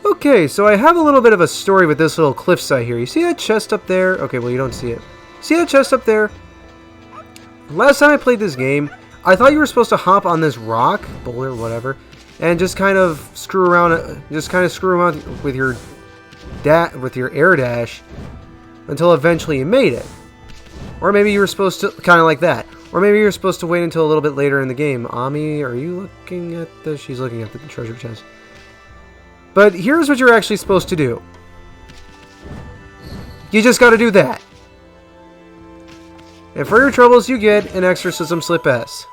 Okay, so I have a little bit of a story with this little cliffside here. You see that chest up there? Okay, well, you don't see it. See that chest up there? Last time I played this game, I thought you were supposed to hop on this rock, boulder, whatever, and just kind of screw around with your air dash until eventually you made it. Or maybe you were supposed to, kind of like that. Or maybe you're supposed to wait until a little bit later in the game. Ami, are you looking at the... She's looking at the treasure chest. But here's what you're actually supposed to do. You just gotta do that. And for your troubles, you get an exorcism slip S.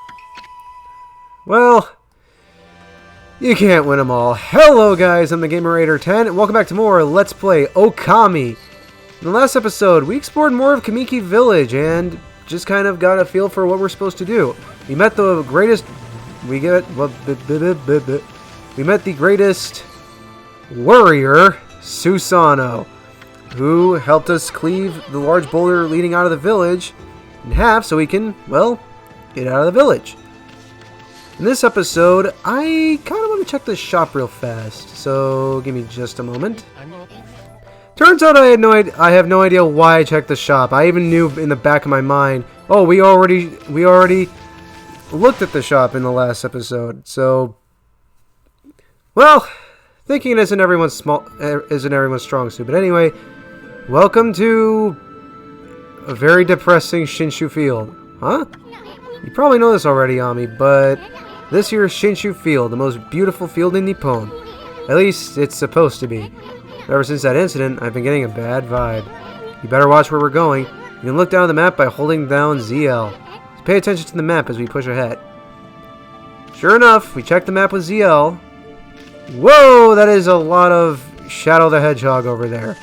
Well, you can't win them all. Hello guys, I'm the Gamer810, and welcome back to more Let's Play Okami. In the last episode, we explored more of Kamiki Village and just kind of got a feel for what we're supposed to do. We met the greatest... We met the greatest warrior, Susano, who helped us cleave the large boulder leading out of the village in half so we can, well, get out of the village. In this episode, I kind of want to check this shop real fast, so give me just a moment. Turns out I have no idea why I checked the shop. I even knew in the back of my mind, oh, we already looked at the shop in the last episode. So, well, thinking isn't everyone's strong suit. But anyway, welcome to a very depressing Shinshu Field. Huh? You probably know this already, Ami, but this here is Shinshu Field, the most beautiful field in Nippon. At least it's supposed to be. Ever since that incident, I've been getting a bad vibe. You better watch where we're going. You can look down at the map by holding down ZL. So pay attention to the map as we push ahead. Sure enough, we checked the map with ZL. Whoa, that is a lot of Shadow the Hedgehog over there.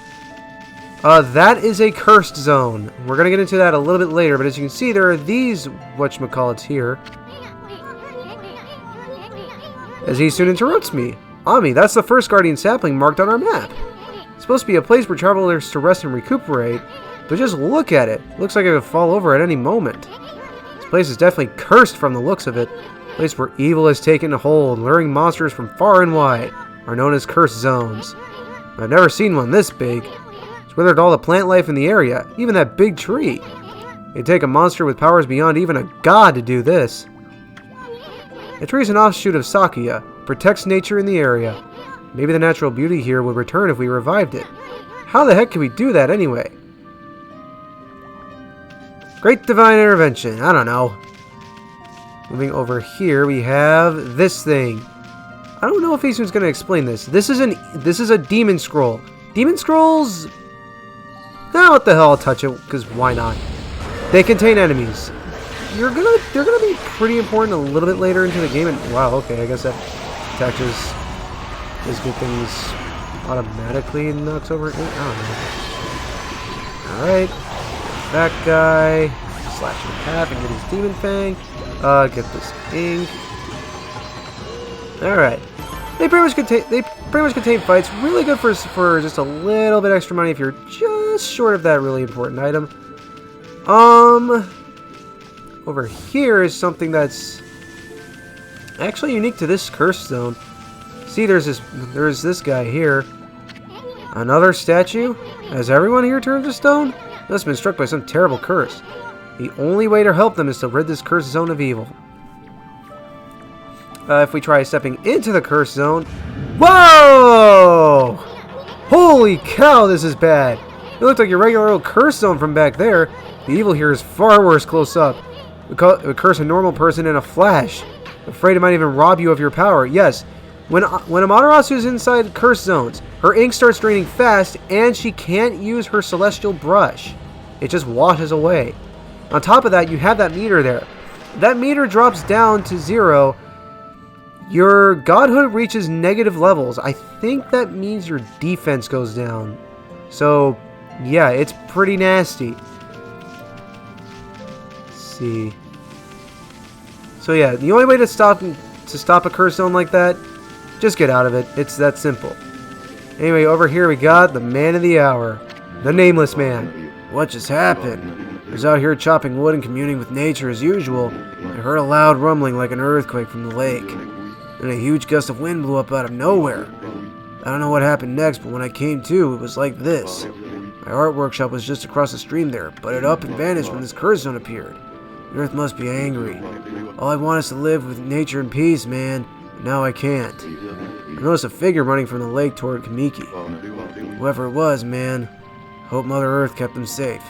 That is a cursed zone. We're going to get into that a little bit later, but as you can see, there are these whatchamacallits here. As he soon interrupts me. Ami, that's the first guardian sapling marked on our map. It's supposed to be a place for travelers to rest and recuperate, but just look at it. Looks like it could fall over at any moment. This place is definitely cursed from the looks of it. A place where evil has taken hold, luring monsters from far and wide, are known as cursed zones. I've never seen one this big. It's withered all the plant life in the area, even that big tree. It'd take a monster with powers beyond even a god to do this. The tree is an offshoot of Sakuya, protects nature in the area. Maybe the natural beauty here would return if we revived it. How the heck can we do that anyway? Great divine intervention. I don't know. Moving over here, we have this thing. I don't know if Isu's going to explain this. This is a demon scroll. Demon scrolls? Nah, what the hell? I'll touch it because why not? They contain enemies. They're gonna be pretty important a little bit later into the game. And wow, okay, I guess that attaches his good things automatically and knocks over. I don't know. Alright. That guy. Slash him in half and get his demon fang. Get this ink. Alright. They pretty much contain fights. Really good for just a little bit extra money if you're just short of that really important item. Over here is something that's actually unique to this cursed zone. See, there's this guy here. Another statue? Has everyone here turned to stone? Must have been struck by some terrible curse. The only way to help them is to rid this cursed zone of evil. If we try stepping into the cursed zone... Whoa! Holy cow, this is bad. It looked like your regular old cursed zone from back there. The evil here is far worse close up. It would curse a normal person in a flash. Afraid it might even rob you of your power. Yes, when Amaterasu is inside cursed zones, her ink starts draining fast, and she can't use her celestial brush. It just washes away. On top of that, you have that meter there. That meter drops down to 0. Your godhood reaches negative levels. I think that means your defense goes down. So, yeah, it's pretty nasty. See. So yeah, the only way to stop a curse zone like that, just get out of it. It's that simple. Anyway, over here we got the man of the hour, the nameless man. What just happened? I was out here chopping wood and communing with nature as usual. I heard a loud rumbling like an earthquake from the lake. Then a huge gust of wind blew up out of nowhere. I don't know what happened next, but when I came to, it was like this. My art workshop was just across the stream there, but it up and vanished when this curse zone appeared. The Earth must be angry. All I want is to live with nature and peace, man. And now I can't. I noticed a figure running from the lake toward Kamiki. Whoever it was, man. Hope Mother Earth kept them safe.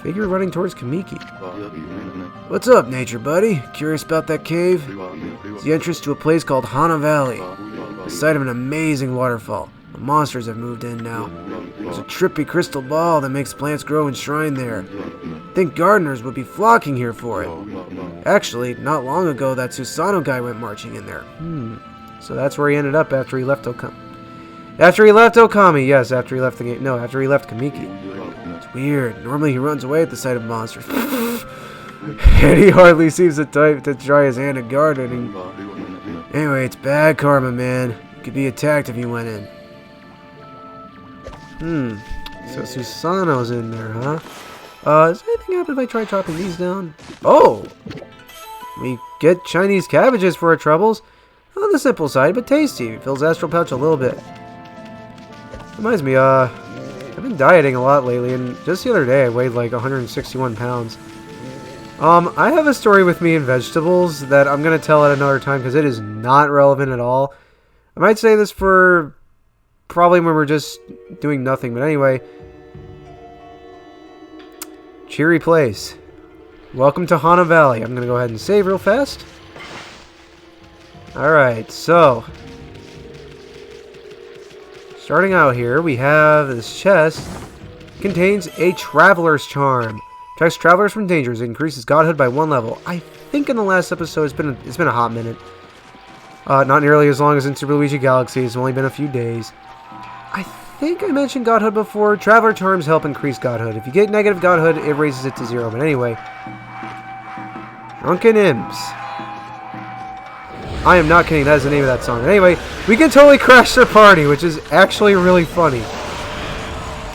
Figure running towards Kamiki. What's up, nature buddy? Curious about that cave? It's the entrance to a place called Hana Valley. The site of an amazing waterfall. The monsters have moved in now. There's a trippy crystal ball that makes plants grow enshrined there. I think gardeners would be flocking here for it. Actually, not long ago that Susano guy went marching in there. So that's where he ended up after he left Okami. After he left Okami, yes, after he left the game. No, after he left Kamiki. It's weird. Normally he runs away at the sight of monsters. And he hardly seems the type to try his hand at gardening. Anyway, it's bad karma, man. You could be attacked if you went in. So Susano's in there, huh? Does anything happen if I try chopping these down? Oh! We get Chinese cabbages for our troubles. On the simple side, but tasty. Fills astral pouch a little bit. Reminds me, I've been dieting a lot lately, and just the other day I weighed like 161 pounds. I have a story with me and vegetables that I'm going to tell at another time because it is not relevant at all. I might say this for probably when we're just doing nothing, but anyway. Cheery place. Welcome to Hana Valley. I'm going to go ahead and save real fast. Alright, so starting out here, we have this chest. Contains a Traveler's Charm. Protects travelers from dangers. It increases godhood by 1 level. I think in the last episode, it's been a hot minute. Not nearly as long as in Super Luigi Galaxy. It's only been a few days. I think I mentioned godhood before. Traveler Charms help increase godhood. If you get negative godhood, it raises it to 0. But anyway. Drunken Imps. I am not kidding, that is the name of that song. Anyway, we can totally crash their party, which is actually really funny.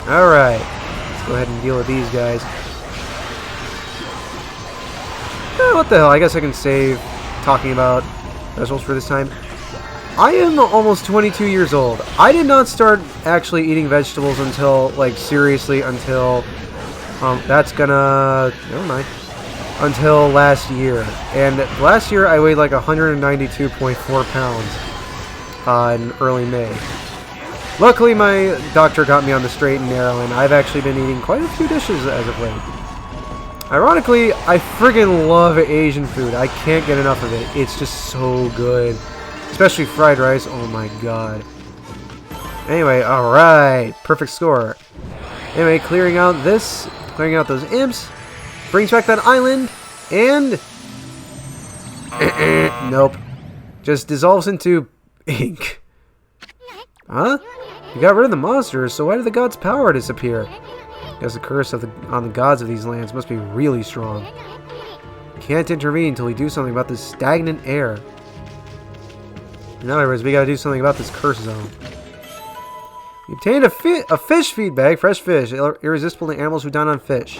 Alright, let's go ahead and deal with these guys. What the hell, I guess I can save talking about vegetables for this time. I am almost 22 years old. I did not start actually eating vegetables until, like, seriously, until, that's gonna, never mind. Until last year. And last year I weighed like 192.4 pounds in early May. Luckily my doctor got me on the straight and narrow, and I've actually been eating quite a few dishes as of late. Ironically, I friggin' love Asian food. I can't get enough of it. It's just so good. Especially fried rice. Oh my god. Anyway, alright. Perfect score. Anyway, clearing out those imps. Brings back that island, and nope, just dissolves into ink. Huh? You got rid of the monsters, so why did the gods' power disappear? Guess the curse on the gods of these lands must be really strong. Can't intervene until we do something about this stagnant air. In other words, we gotta do something about this curse zone. We obtained a fish feed bag, fresh fish, irresistible to animals who dine on fish.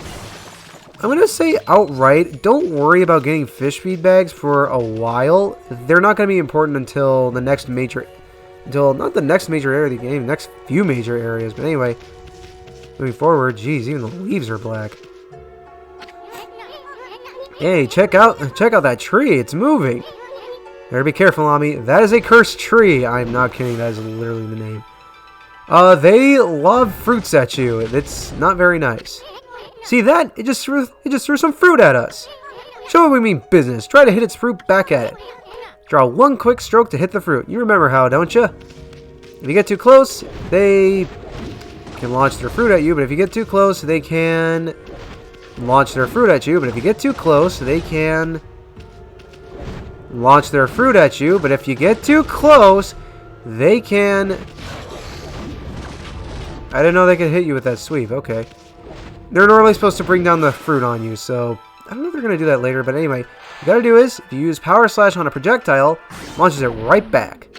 I'm going to say outright, don't worry about getting fish feed bags for a while. They're not going to be important until the next major... not the next major area of the game, next few major areas. But anyway, moving forward, geez, even the leaves are black. Hey, check out that tree. It's moving. Better be careful, Ami. That is a cursed tree. I'm not kidding. That is literally the name. They lob fruits at you. It's not very nice. See that? It just threw some fruit at us. Show it we mean business. Try to hit its fruit back at it. Draw one quick stroke to hit the fruit. You remember how, don't you? If you get too close, they can launch their fruit at you. But if you get too close, they can launch their fruit at you. But if you get too close, they can launch their fruit at you. But if you get too close, they can... I didn't know they could hit you with that sweep. Okay. They're normally supposed to bring down the fruit on you, so I don't know if they're going to do that later, but anyway, what you got to do is, if you use Power Slash on a projectile, it launches it right back.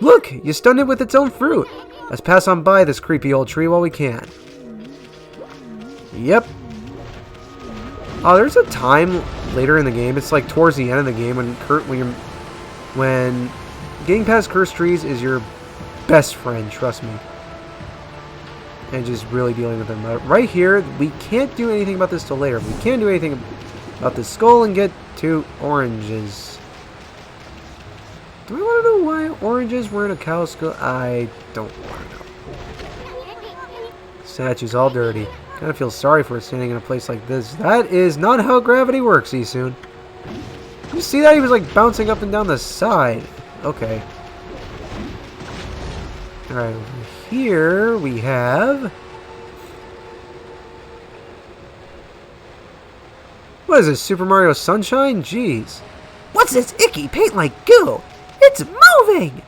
Look, you stunned it with its own fruit. Let's pass on by this creepy old tree while we can. Yep. Oh, there's a time later in the game, it's like towards the end of the game when getting past cursed trees is your best friend, trust me. And just really dealing with them. Right here, we can't do anything about this till later. We can do anything about this skull and get to oranges. Do I want to know why oranges were in a cow skull? I don't want to know. Statue's all dirty. Kind of feel sorry for it standing in a place like this. That is not how gravity works, Isun. You see that? He was like bouncing up and down the side. Okay. Alright, over here we have... What is this, Super Mario Sunshine? Jeez. What's this icky paint like goo? It's moving!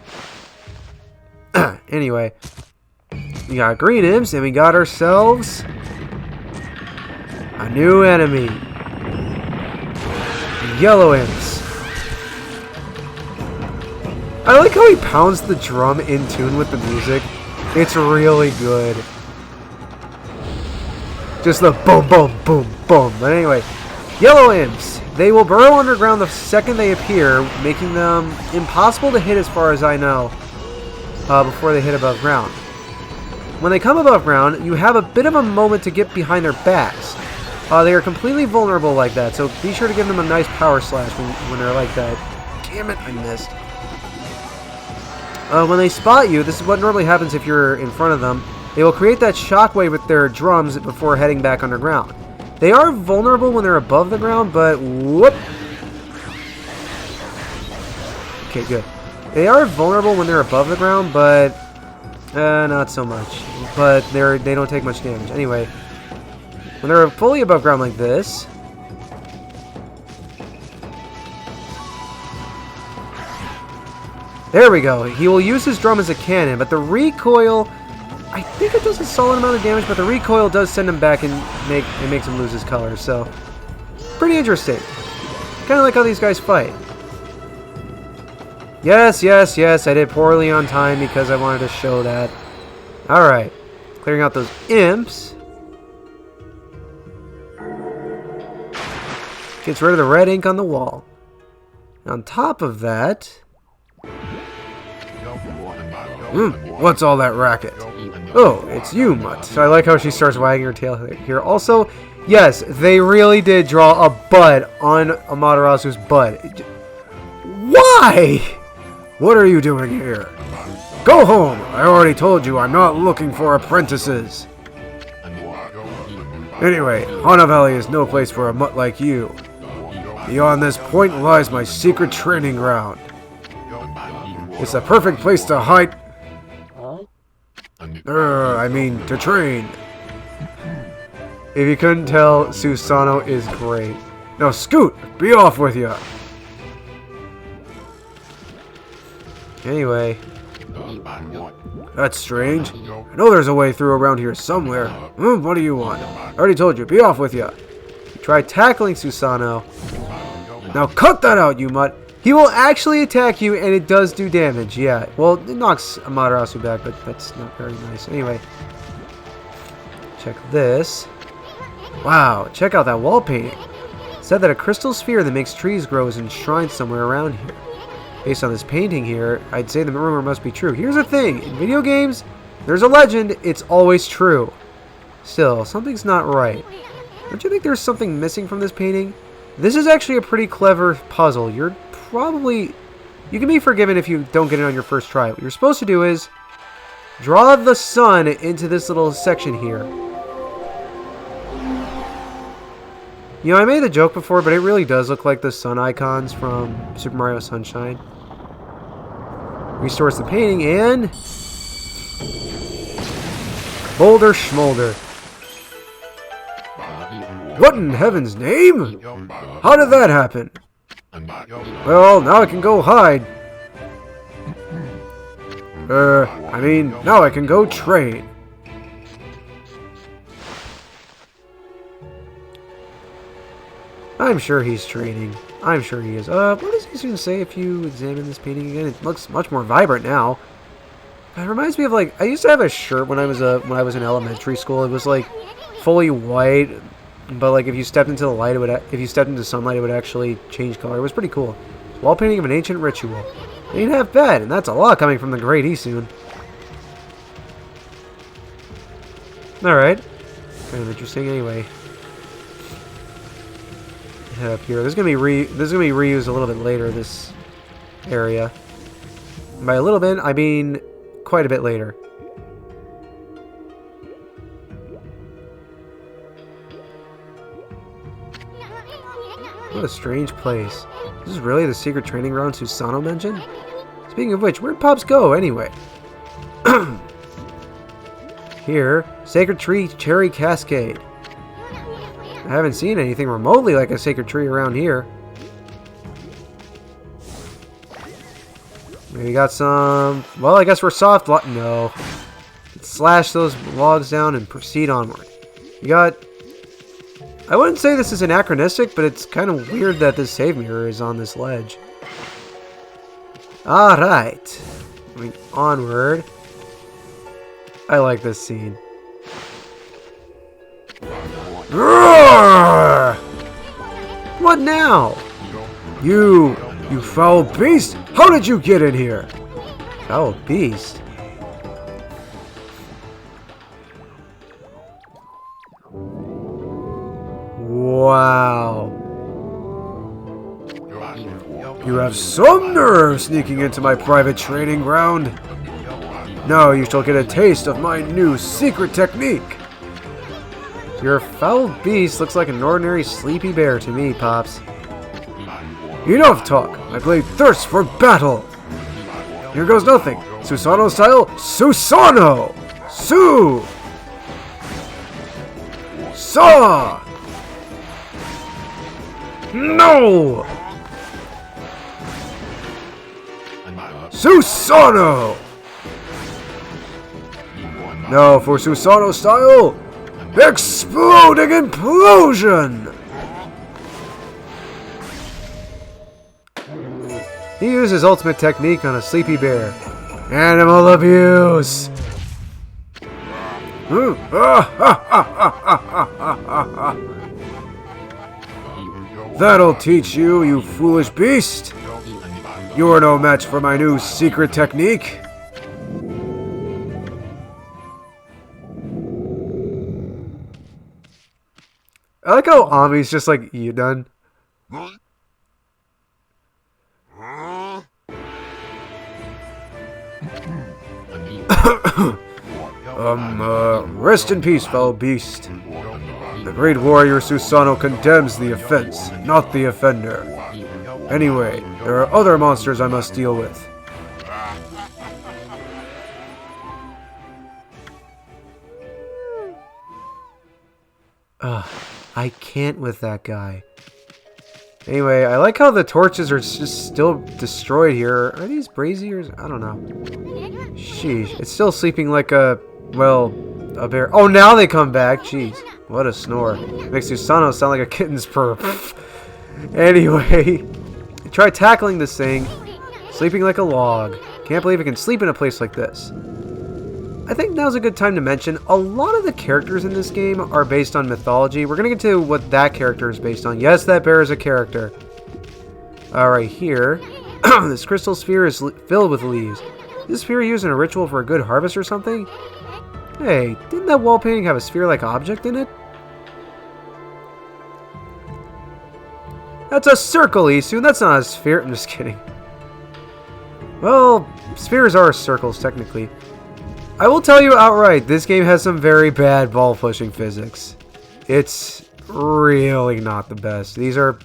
Anyway. We got green imps and we got ourselves... a new enemy. Yellow imps. I like how he pounds the drum in tune with the music. It's really good. Just the boom, boom, boom, boom. But anyway, yellow imps. They will burrow underground the second they appear, making them impossible to hit as far as I know, before they hit above ground. When they come above ground, you have a bit of a moment to get behind their backs. They are completely vulnerable like that, so be sure to give them a nice power slash when they're like that. Damn it, I missed. When they spot you, this is what normally happens if you're in front of them. They will create that shockwave with their drums before heading back underground. They are vulnerable when they're above the ground, but whoop. Okay, good. They are vulnerable when they're above the ground, but not so much. But they don't take much damage. Anyway, when they're fully above ground like this, there we go. He will use his drum as a cannon, but the recoil, I think it does a solid amount of damage, but the recoil does send him back and it makes him lose his color. So, pretty interesting. Kind of like how these guys fight. Yes, yes, yes, I did poorly on time because I wanted to show that. Alright, clearing out those imps. Gets rid of the red ink on the wall. On top of that... what's all that racket? Oh, it's you, Mutt. So I like how she starts wagging her tail here. Also, yes, they really did draw a bud on Amaterasu's butt. Why? What are you doing here? Go home! I already told you I'm not looking for apprentices. Anyway, Hana Valley is no place for a mutt like you. Beyond this point lies my secret training ground. It's the perfect place to hide... I mean, to train. If you couldn't tell, Susano is great. Now scoot! Be off with ya! Anyway. That's strange. I know there's a way through around here somewhere. What do you want? I already told you, be off with ya. Try tackling Susano. Now cut that out, you mutt! He will actually attack you, and it does do damage, yeah. Well, it knocks Amaterasu back, but that's not very nice. Anyway. Check this. Wow, check out that wall painting. It said that a crystal sphere that makes trees grow is enshrined somewhere around here. Based on this painting here, I'd say the rumor must be true. Here's the thing. In video games, there's a legend. It's always true. Still, something's not right. Don't you think there's something missing from this painting? This is actually a pretty clever puzzle. You can be forgiven if you don't get it on your first try. What you're supposed to do is draw the sun into this little section here. You know, I made the joke before, but it really does look like the sun icons from Super Mario Sunshine. Restores the painting and... Boulder Schmolder. What in heaven's name? How did that happen? Well, now I can go hide. I mean, now I can go train. I'm sure he's training. I'm sure he is. What does he soon say if you examine this painting again? It looks much more vibrant now. It reminds me of, like, I used to have a shirt when I was in elementary school. It was like fully white, but like if you stepped into the light, if you stepped into sunlight, it would actually change color. It was pretty cool. Wall painting of an ancient ritual. Ain't half bad, and that's a lot coming from the Great Eastsoon. Alright. Kind of interesting anyway. Head up here. This is gonna be reused a little bit later, this area. And by a little bit, I mean quite a bit later. What a strange place. This is really the secret training ground Susano mentioned? Speaking of which, where'd Pops go anyway? Here, Sacred Tree Cherry Cascade. I haven't seen anything remotely like a sacred tree around here. We got some... Well, I guess we're soft... No. Let's slash those logs down and proceed onward. We got... I wouldn't say this is anachronistic, but it's kind of weird that this save mirror is on this ledge. Alright. Moving onward. I like this scene. Roar! What now? You foul beast! How did you get in here? Foul beast? Wow. You have some nerve sneaking into my private training ground. Now you shall get a taste of my new secret technique. Your foul beast looks like an ordinary sleepy bear to me, Pops. Enough talk. My blade thirsts for battle. Here goes nothing. Susano style, Susano! Su! Saw! No! Susano! Now for Susano style, exploding implosion! He used his ultimate technique on a sleepy bear. Animal abuse! That'll teach you, you foolish beast! You're no match for my new secret technique! I like how Ami's just like, you done? Rest in peace, foul beast. The great warrior Susano condemns the offense, not the offender. Anyway, there are other monsters I must deal with. I can't with that guy. Anyway, I like how the torches are just still destroyed here. Are these braziers? I don't know. Sheesh. It's still sleeping like a, well, a bear. Oh, now they come back. Jeez. What a snore. Makes Susano sound like a kitten's purr. Anyway, try tackling this thing. Sleeping like a log. Can't believe it can sleep in a place like this. I think now's a good time to mention, a lot of the characters in this game are based on mythology. We're going to get to what that character is based on. Yes, that bear is a character. Alright, here. This crystal sphere is filled with leaves. Is this sphere used in a ritual for a good harvest or something? Hey, didn't that wall painting have a sphere-like object in it? That's a circle, Isu. That's not a sphere. I'm just kidding. Well, spheres are circles, technically. I will tell you outright, this game has some very bad ball-pushing physics. It's really not the best. There's going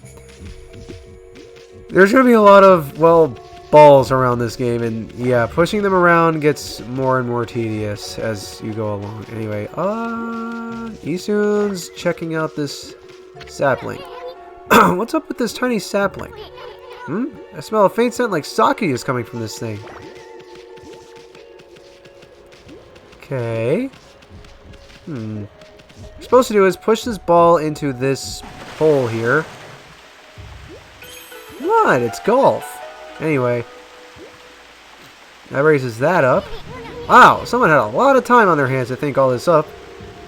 to be a lot of, well, balls around this game, and yeah, pushing them around gets more and more tedious as you go along. Anyway, Isun's checking out this sapling. What's up with this tiny sapling? I smell a faint scent like sake is coming from this thing. Okay. What you're supposed to do is push this ball into this hole here. What? It's golf. Anyway. That raises that up. Wow, someone had a lot of time on their hands to think all this up.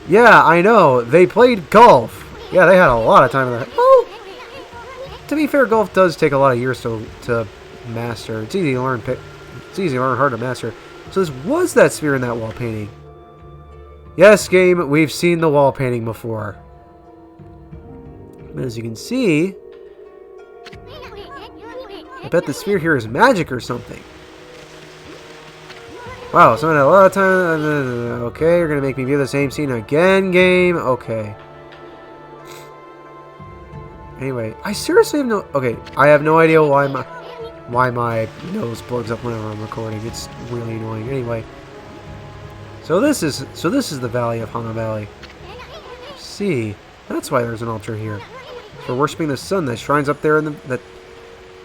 Yeah, I know. They played golf. Yeah, they had a lot of time on their hands. Oh! To be fair, golf does take a lot of years to master. It's easy to learn. It's easy to learn, hard to master. So this was that sphere in that wall painting. Yes, game, we've seen the wall painting before. But as you can see, I bet the sphere here is magic or something. Wow, someone had a lot of time. Okay, you're gonna make me view the same scene again, game. Okay. Anyway, I seriously have no. Okay, I have no idea why my nose plugs up whenever I'm recording. It's really annoying. Anyway, so this is the valley of Hana Valley. See, that's why there's an altar here for worshiping the sun that shrines up there in the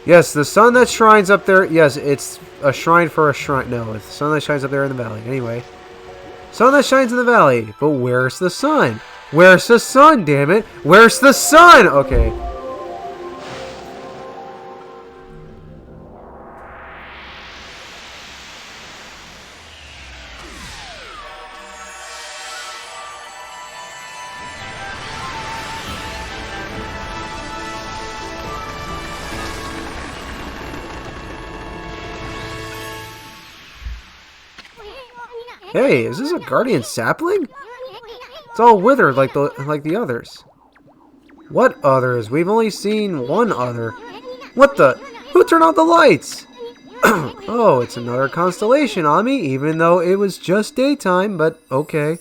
Yes, the sun that shines up there. Yes, it's a shrine for a shrine. No, it's the sun that shines up there in the valley. Anyway, sun that shines in the valley. But where's the sun? Where's the sun, damn it? Where's the sun? Okay. Hey, is this a guardian sapling? It's all withered like the others. What others? We've only seen one other. What the? Who turned off the lights? Oh, it's another constellation, Ami, even though it was just daytime, but okay.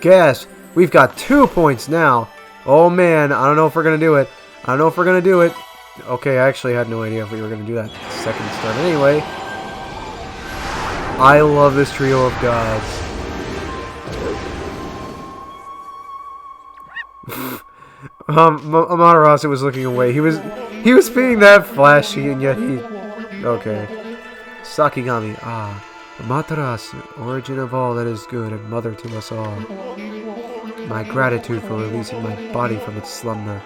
Guess, we've got 2 points now. Oh man, I don't know if we're gonna do it. I don't know if we're going to do it. Okay, I actually had no idea if we were going to do that second start. Anyway, I love this trio of gods. Amaterasu was looking away. He was being that flashy, and yet he... Okay. Sakigami. Ah. Amaterasu, origin of all that is good and mother to us all. My gratitude for releasing my body from its slumber.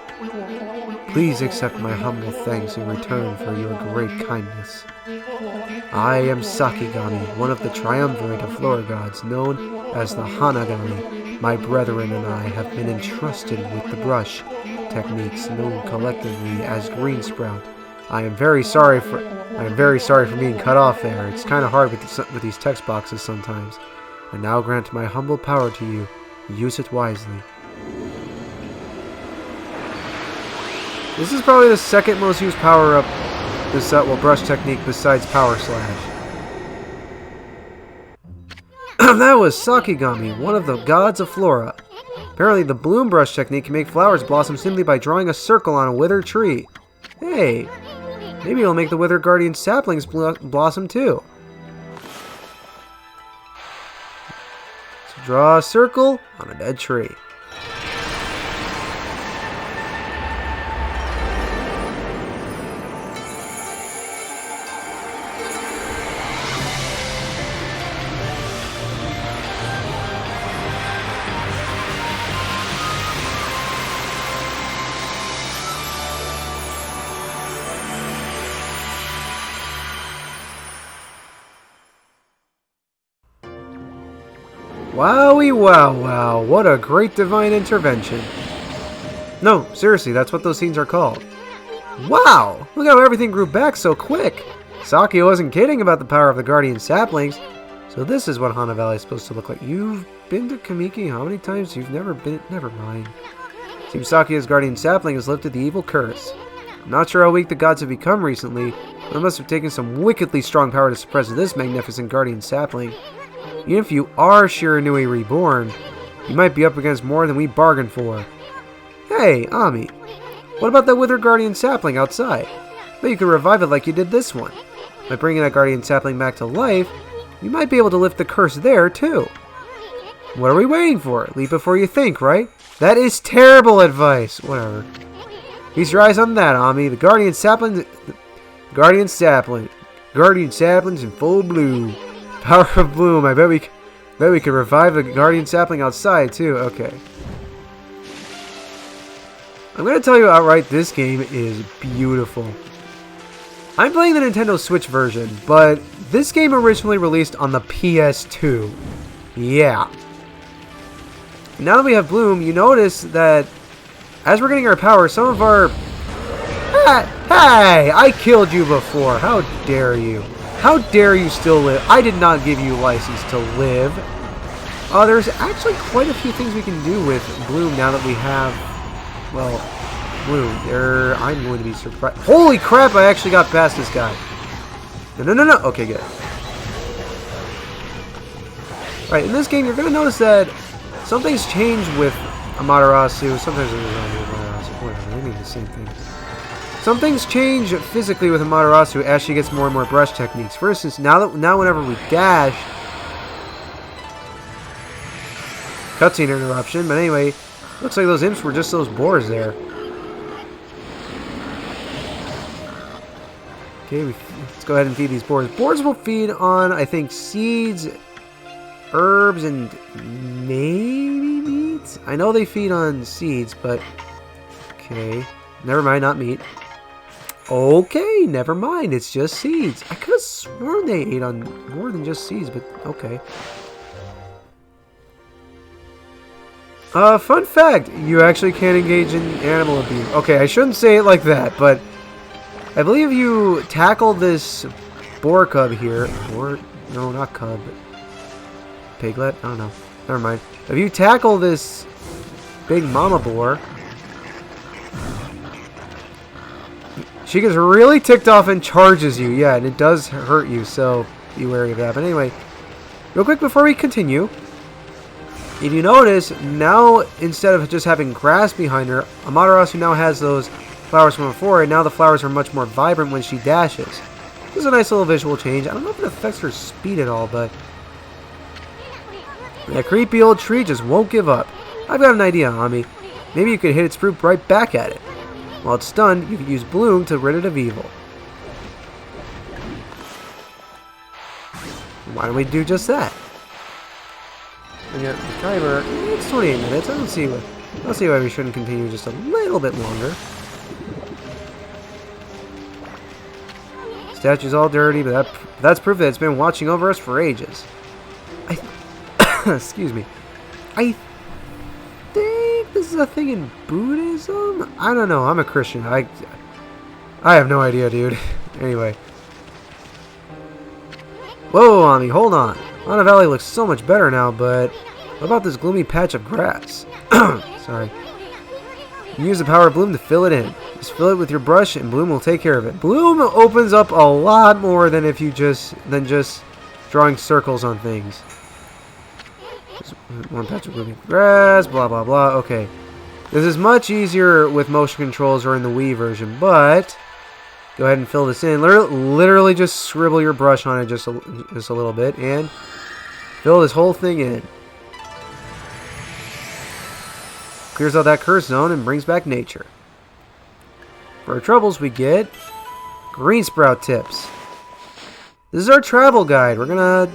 Please accept my humble thanks in return for your great kindness. I am Sakigami, one of the triumvirate of flora gods known as the Hana Valley. My brethren and I have been entrusted with the brush techniques known collectively as green sprout. I am very sorry for being cut off there. It's kind of hard with these text boxes sometimes. I now grant my humble power to you. Use it wisely. This is probably the second most used power-up this brush technique besides Power Slash. That was Sakigami, one of the gods of flora. Apparently the bloom brush technique can make flowers blossom simply by drawing a circle on a withered tree. Hey, maybe it'll make the withered guardian saplings blossom too. So draw a circle on a dead tree. Wowie wow wow, what a great divine intervention. No, seriously, that's what those scenes are called. Wow, look how everything grew back so quick. Saki wasn't kidding about the power of the guardian saplings. So this is what Hana Valley is supposed to look like. You've been to Kamiki how many times? You've never been, never mind. Seems Saki's guardian sapling has lifted the evil curse. I'm not sure how weak the gods have become recently, but it must have taken some wickedly strong power to suppress this magnificent guardian sapling. Even if you are Shiranui reborn, you might be up against more than we bargained for. Hey, Ami, what about that withered guardian sapling outside? Bet you could revive it like you did this one. By bringing that guardian sapling back to life, you might be able to lift the curse there, too. What are we waiting for? Leap before you think, right? That is terrible advice. Whatever. Feast your eyes on that, Ami. The guardian saplings in full bloom. Power of bloom. I bet we could revive the guardian sapling outside too. Okay. I'm gonna tell you outright, this game is beautiful. I'm playing the Nintendo Switch version, but this game originally released on the PS2. Yeah. Now that we have Bloom, you notice that as we're getting our power, some of our... Hey! I killed you before. How dare you? How dare you still live? I did not give you license to live. There's actually quite a few things we can do with Bloom now that we have... Well, Bloom. I'm going to be surprised. Holy crap, I actually got past this guy. No. Okay, good. Alright, in this game, you're going to notice that something's changed with Amaterasu. Sometimes it's Amaterasu. Whatever, they mean the same thing. Something's changed physically with Amaterasu as she gets more and more brush techniques. For instance, now whenever we dash... Cutscene interruption, but anyway, looks like those imps were just those boars there. Okay, let's go ahead and feed these boars. Boars will feed on, I think, seeds, herbs, and maybe meat? I know they feed on seeds, but... Okay, never mind, not meat. Okay, never mind, it's just seeds. I could have sworn they ate on more than just seeds, but okay. Fun fact, you actually can't engage in animal abuse. Okay, I shouldn't say it like that, but I believe you tackle this boar cub here, or, no, not cub, but piglet, I don't know, never mind. If you tackle this big mama boar, she gets really ticked off and charges you, yeah, and it does hurt you, so be wary of that. But anyway, real quick before we continue, if you notice, now instead of just having grass behind her, Amaterasu now has those flowers from before, and now the flowers are much more vibrant when she dashes. This is a nice little visual change. I don't know if it affects her speed at all, but that creepy old tree just won't give up. I've got an idea, Ami. Maybe you could hit its fruit right back at it. While it's stunned, you can use Bloom to rid it of evil. Why don't we do just that? And yet the timer, it's 28 minutes. I don't see why we shouldn't continue just a little bit longer. Statue's all dirty, but that's proof that it's been watching over us for ages. Excuse me. I think this is a thing in Buddhism? I don't know. I'm a Christian. I have no idea, dude. Anyway. Whoa, Ami, hold on. Hana Valley looks so much better now, but what about this gloomy patch of grass? Sorry. You use the power of Bloom to fill it in. Just fill it with your brush and Bloom will take care of it. Bloom opens up a lot more than if you just drawing circles on things. Just one patch of gloomy grass, blah blah blah. Okay. This is much easier with motion controls or in the Wii version, but go ahead and fill this in. Literally just scribble your brush on it just a little bit and fill this whole thing in. Clears out that curse zone and brings back nature. For our troubles, we get green sprout tips. This is our travel guide. We're gonna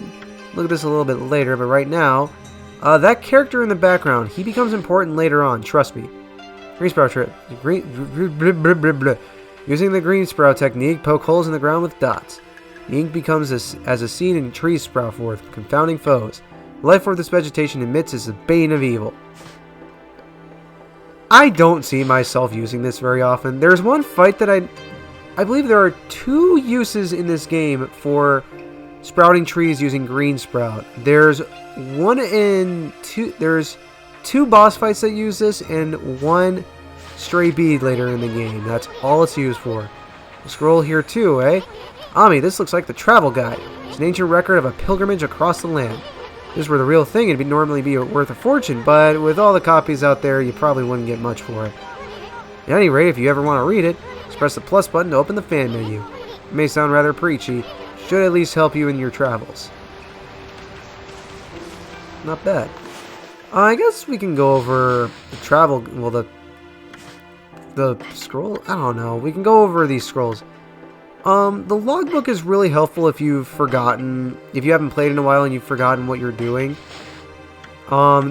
look at this a little bit later, but right now, that character in the background, he becomes important later on. Trust me. Green sprout trip. Using the green sprout technique, poke holes in the ground with dots. The ink becomes as a seed and trees sprout forth, confounding foes. The life force this vegetation emits is the bane of evil. I don't see myself using this very often. There's one fight that I believe there are 2 uses in this game for sprouting trees using green sprout. There's 2 boss fights that use this and 1 stray bead later in the game. That's all it's used for. Scroll here too, eh? Ami, this looks like the travel guide. It's an ancient record of a pilgrimage across the land. If this were the real thing, it'd normally be worth a fortune, but with all the copies out there, you probably wouldn't get much for it. At any rate, if you ever want to read it, just press the plus button to open the fan menu. It may sound rather preachy, should at least help you in your travels. Not bad. I guess we can go over the travel, well, the scroll? I don't know. We can go over these scrolls. The logbook is really helpful if you haven't played in a while and you've forgotten what you're doing.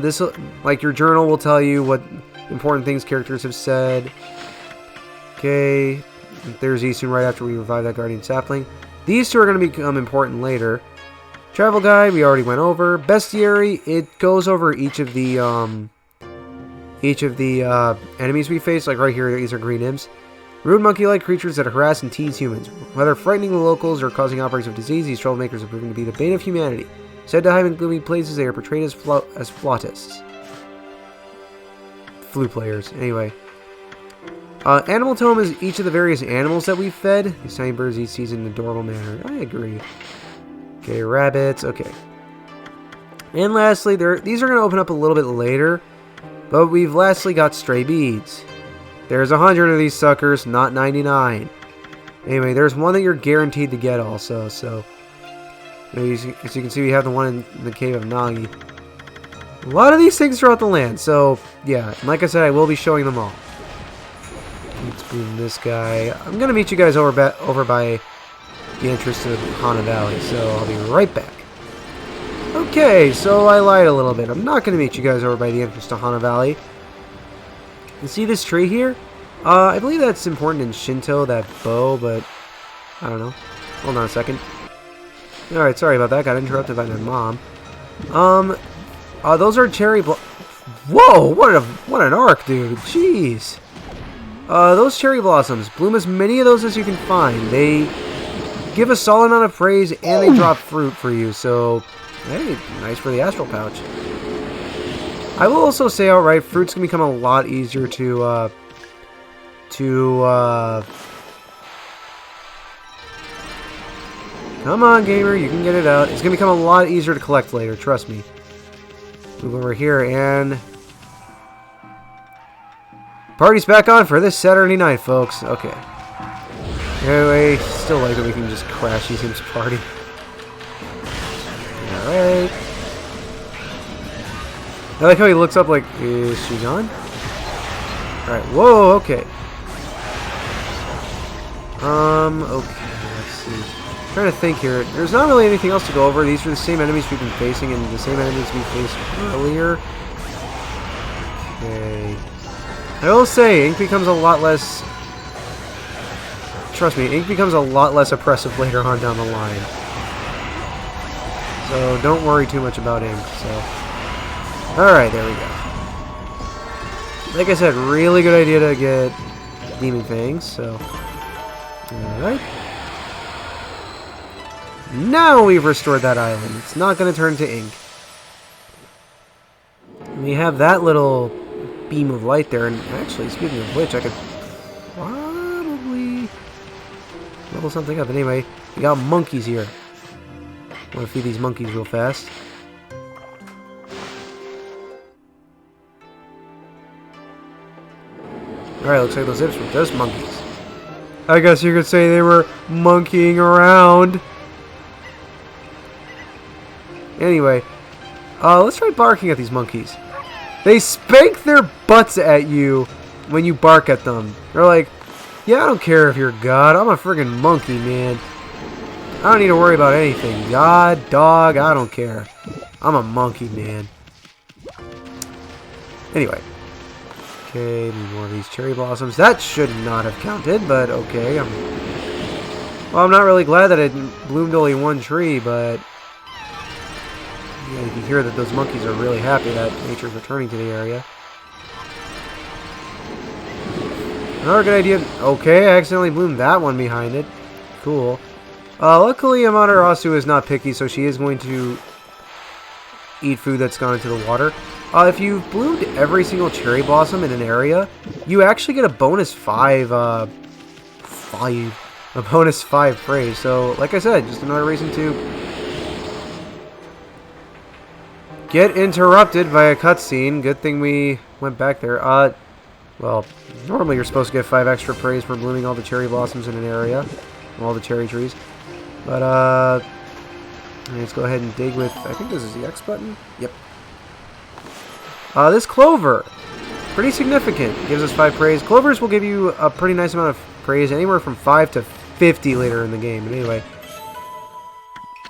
This, like, your journal will tell you what important things characters have said. Okay, there's Isun right after we revive that guardian sapling. These 2 are going to become important later. Travel guide, we already went over. Bestiary, it goes over each of the each of the enemies we face. Like right here, these are green imps. Rude monkey-like creatures that harass and tease humans. Whether frightening the locals or causing outbreaks of disease, these troublemakers have proven to be the bane of humanity. Said to hide in gloomy places, they are portrayed as flautists. Flute players. Anyway. Animal tome is each of the various animals that we've fed. These tiny birds eat seeds in an adorable manner. I agree. Okay, rabbits. Okay. And lastly, these are going to open up a little bit later. But we've lastly got stray beads. There's 100 of these suckers, not 99. Anyway, there's one that you're guaranteed to get also. So, as you can see, we have the one in the cave of Nagi. A lot of these things throughout the land. So, yeah. Like I said, I will be showing them all. Let's move this guy. I'm going to meet you guys over by the entrance to Hana Valley. So, I'll be right back. Okay, so I lied a little bit. I'm not going to meet you guys over by the entrance to Hana Valley. You see this tree here? I believe that's important in Shinto, that bow, but I don't know. Hold on a second. Alright, sorry about that. Got interrupted by my mom. Those are cherry Whoa! What an arc, dude. Jeez. Those cherry blossoms. Bloom as many of those as you can find. They give a solid amount of praise, and they drop fruit for you, so... Hey, nice for the astral pouch. I will also say outright, fruits can become a lot easier to come on, gamer, you can get it out. It's gonna become a lot easier to collect later, trust me. Move over here and party's back on for this Saturday night, folks. Okay. Anyway, still like that we can just crash these imps party. Alright. I like how he looks up like, is she gone? Alright, whoa, okay. Okay, let's see. I'm trying to think here. There's not really anything else to go over. These are the same enemies we've been facing and the same enemies we faced earlier. Okay. I will say, ink becomes a lot less... Trust me, ink becomes a lot less oppressive later on down the line. So don't worry too much about ink. So, alright, there we go. Like I said, really good idea to get demon fangs. So, alright. Now we've restored that island. It's not going to turn to ink. We have that little beam of light there. And actually, speaking of which, I could probably level something up. Anyway, we got monkeys here. I want to feed these monkeys real fast. Alright, looks like those zips were just monkeys. I guess you could say they were monkeying around. Anyway, let's try barking at these monkeys. They spank their butts at you when you bark at them. They're like, yeah, I don't care if you're God. I'm a friggin' monkey, man. I don't need to worry about anything. God, dog, I don't care. I'm a monkey, man. Anyway. Okay, need more of these cherry blossoms. That should not have counted, but okay. Well, I'm not really glad that it bloomed only one tree, but... Yeah, you can hear that those monkeys are really happy that nature's returning to the area. Another good idea. Okay, I accidentally bloomed that one behind it. Cool. Luckily, Amaterasu is not picky, so she is going to eat food that's gone into the water. If you've bloomed every single cherry blossom in an area, you actually get a bonus 5 praise. So, like I said, just another reason to get interrupted by a cutscene. Good thing we went back there. Well, normally you're supposed to get 5 extra praise for blooming all the cherry blossoms in an area, all the cherry trees. But, let's go ahead and dig with, I think this is the X button? Yep. This clover, pretty significant, gives us 5 praise. Clovers will give you a pretty nice amount of praise, anywhere from 5 to 50 later in the game. But anyway,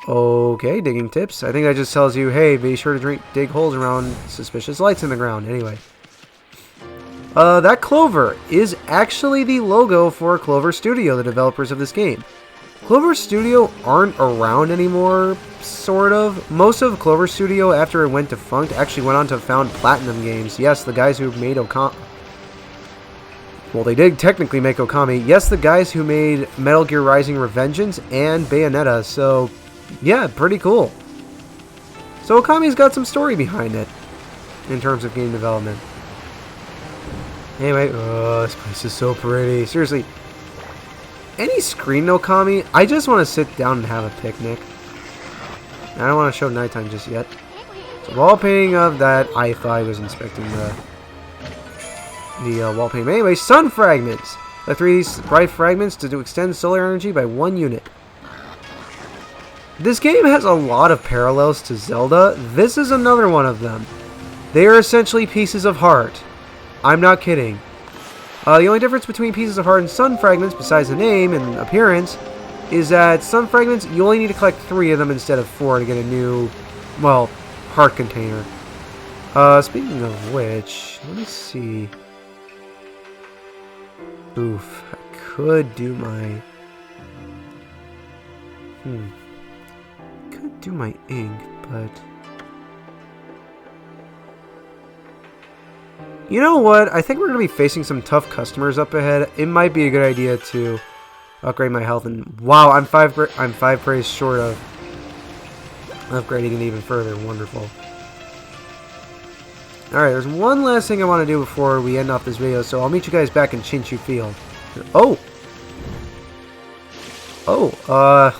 okay, digging tips. I think that just tells you, hey, be sure to dig holes around suspicious lights in the ground. Anyway, that clover is actually the logo for Clover Studio, the developers of this game. Clover Studio aren't around anymore, sort of. Most of Clover Studio, after it went defunct, actually went on to found Platinum Games. Yes, the guys who made Okami. Well, they did technically make Okami. Yes, the guys who made Metal Gear Rising Revengeance and Bayonetta. So, yeah, pretty cool. So Okami's got some story behind it in terms of game development. Anyway, oh, this place is so pretty. Seriously, any screen Okami, I just want to sit down and have a picnic. I don't want to show nighttime just yet. So wall painting of that, I thought I was inspecting the wall painting. Anyway, sun fragments. The 3 bright fragments to extend solar energy by 1 unit. This game has a lot of parallels to Zelda. This is another one of them. They are essentially pieces of heart. I'm not kidding. The only difference between pieces of heart and sun fragments, besides the name and appearance, is that sun fragments, you only need to collect 3 of them instead of 4 to get a new, well, heart container. Speaking of which, let me see. Oof, I could do my... Could do my ink, but... You know what? I think we're going to be facing some tough customers up ahead. It might be a good idea to upgrade my health. And wow, I'm 5 praise short of upgrading it even further. Wonderful. Alright, there's one last thing I want to do before we end off this video. So I'll meet you guys back in Shinshu Field. Oh!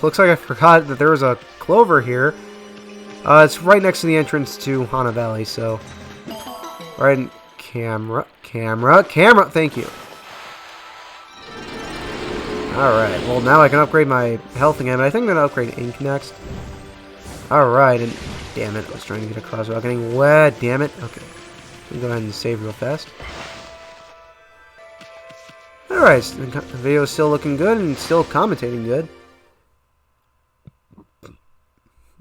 Looks like I forgot that there was a clover here. It's right next to the entrance to Hana Valley, so... Right in... Camera, thank you. Alright, well now I can upgrade my health again, but I think I'm going to upgrade ink next. Alright, and damn it, I was trying to get across without getting wet, damn it. Okay, let me go ahead and save real fast. Alright, so the video is still looking good and still commentating good.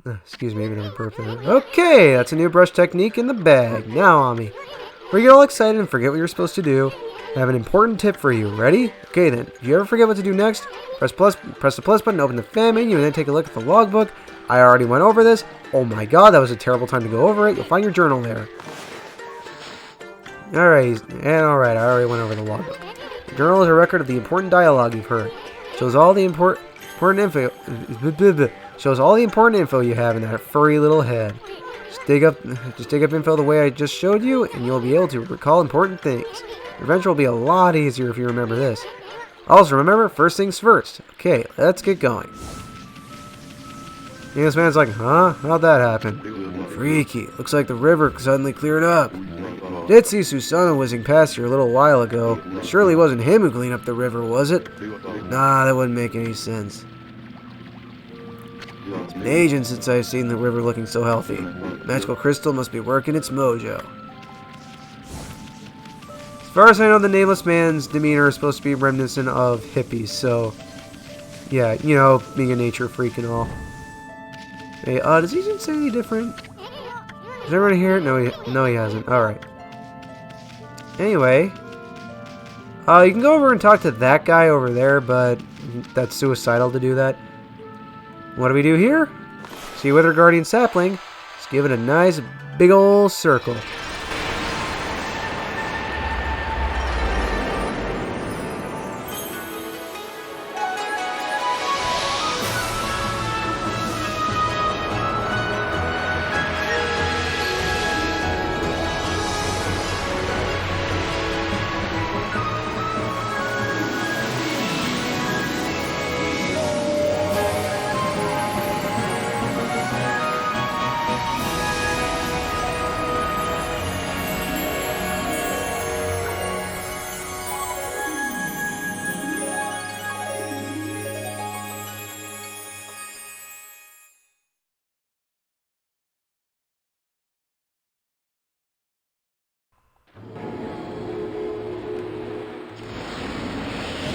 Excuse me, I'm going to burp there. Okay, that's a new brush technique in the bag. Now, Ami. Before you get all excited and forget what you're supposed to do, I have an important tip for you. Ready? Okay then, if you ever forget what to do next, press the plus button, open the fan menu, and then take a look at the logbook. I already went over this. Oh my god, that was a terrible time to go over it. You'll find your journal there. Alright, I already went over the logbook. The journal is a record of the important dialogue you've heard. Shows all the important info. Shows all the important info you have in that furry little head. Just dig up info the way I just showed you, and you'll be able to recall important things. Your adventure will be a lot easier if you remember this. Also, remember, first things first. Okay, let's get going. And this man's like, huh? How'd that happen? Freaky. Looks like the river suddenly cleared up. Did see Susanoo whizzing past here a little while ago. Surely it wasn't him who cleaned up the river, was it? Nah, that wouldn't make any sense. It's been ages since I've seen the river looking so healthy. Magical crystal must be working its mojo. As far as I know, the nameless man's demeanor is supposed to be reminiscent of hippies, so... Yeah, you know, being a nature freak and all. Hey, does he say any different? Is everyone here? No, he hasn't. Alright. Anyway. You can go over and talk to that guy over there, but that's suicidal to do that. What do we do here? See Wither Guardian sapling. Let's give it a nice big ol' circle.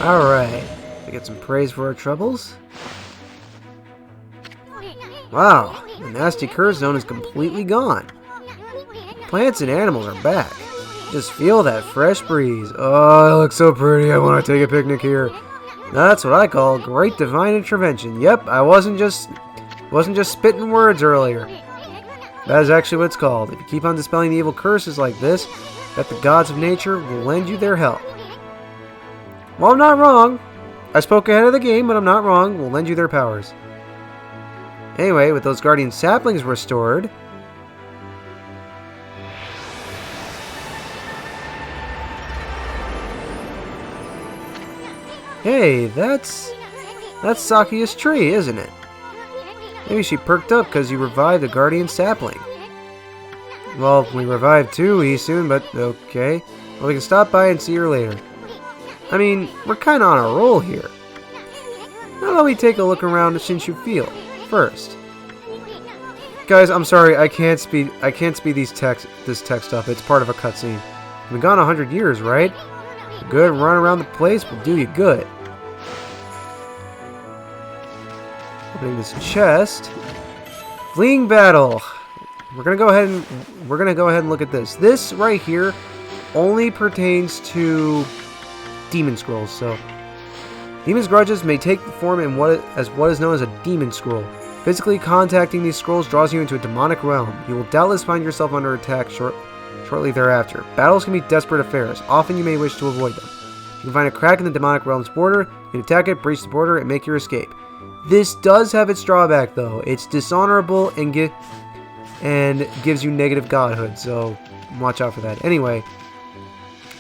Alright, to get some praise for our troubles. Wow, the nasty curse zone is completely gone. Plants and animals are back. Just feel that fresh breeze. Oh, it looks so pretty. I want to take a picnic here. That's what I call great divine intervention. Yep, I wasn't just spitting words earlier. That is actually what it's called. If you keep on dispelling the evil curses like this, that the gods of nature will lend you their help. Well, I'm not wrong. I spoke ahead of the game, but I'm not wrong. We'll lend you their powers. Anyway, with those guardian saplings restored... Hey, that's Sakia's tree, isn't it? Maybe she perked up because you revived a guardian sapling. Well, we revived two soon, but okay. Well, we can stop by and see her later. I mean, we're kind of on a roll here. How about we take a look around Shinshu Field first? Guys, I'm sorry, I can't speed this text up. It's part of a cutscene. We've been gone 100 years, right? A good run around the place will do you good. Opening this chest. Fleeing battle. We're gonna go ahead and look at this. This right here only pertains to demon scrolls. So, demon's grudges may take the form in what is known as a demon scroll. Physically contacting these scrolls draws you into a demonic realm. You will doubtless find yourself under attack shortly thereafter. Battles can be desperate affairs. Often you may wish to avoid them. You can find a crack in the demonic realm's border. You can attack it, breach the border, and make your escape. This does have its drawback, though. It's dishonorable and gives you negative godhood, so watch out for that. Anyway,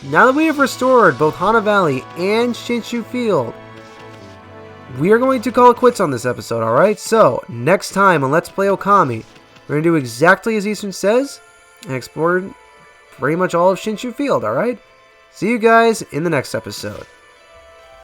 now that we have restored both Hana Valley and Shinshu Field, we are going to call it quits on this episode, alright? So, next time on Let's Play Okami, we're going to do exactly as Eastern says and explore pretty much all of Shinshu Field, alright? See you guys in the next episode.